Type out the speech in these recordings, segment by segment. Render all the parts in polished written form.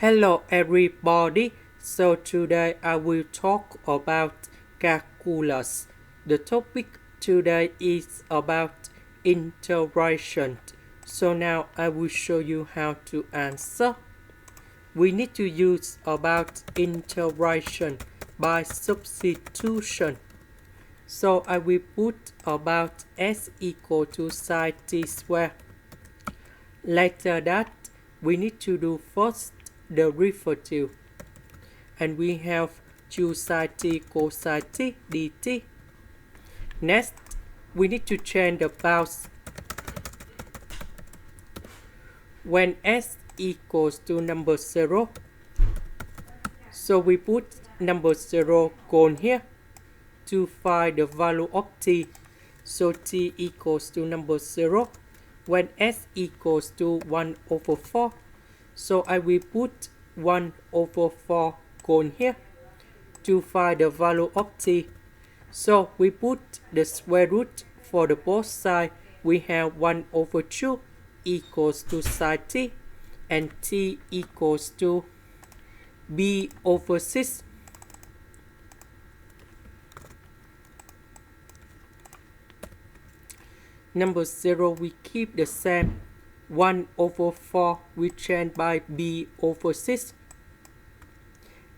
Hello everybody. So today I will talk about calculus. The topic today is about integration. So now I will show you how to answer. We need to use about integration by substitution. So I will put about s equal to sine t squared. Later that we need to do first derivative, and we have 2 sine t cosine t dt. Next, we need to change the bounds. When s equals to number 0, so we put number 0 gone here to find the value of t. So t equals to number 0 when s equals to 1 over 4. So I will put 1 over 4 gone here to find the value of t. So we put the square root for the both sides. We have 1 over 2 equals to sine t, and t equals to b over 6. Number 0 we keep the same. 1 over 4 we change by b over 6.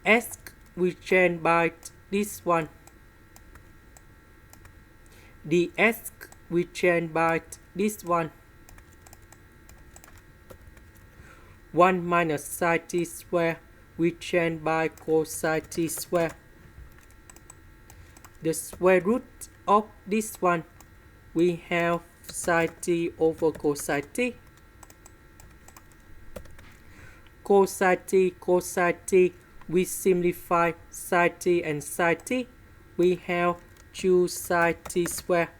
S we change by this one. The s we change by this one. 1 minus sine t squared we change by cosine t squared. The square root of this one, we have sine t over cosine t. Cosine t, we simplify sine t and sine t. We have 2 sine t squared.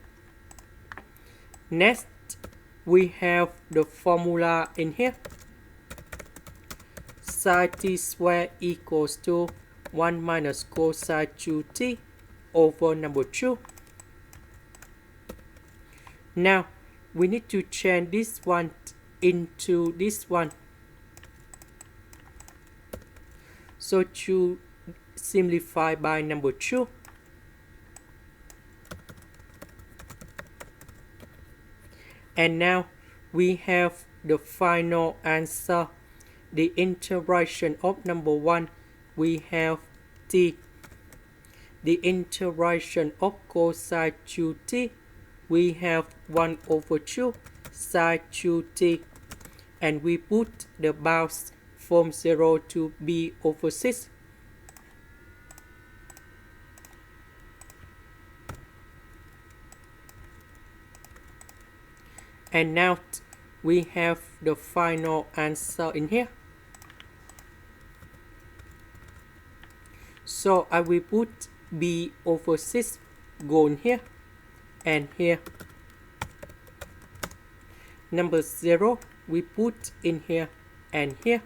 Next, we have the formula in here. Sine t squared equals to 1 minus cosine 2t over number 2. Now, we need to change this one into this one. So to simplify by number 2. And now we have the final answer. The integration of number 1, we have t. The integration of cosine 2t, we have 1 over 2 sine 2t. And we put the bounds from 0 to b over 6. And now we have the final answer in here. So I will put b over 6 gone here and here. Number 0 we put in here and here.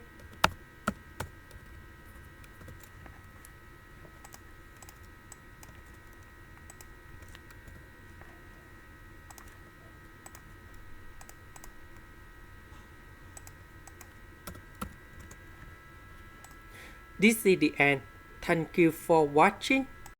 This is the end. Thank you for watching.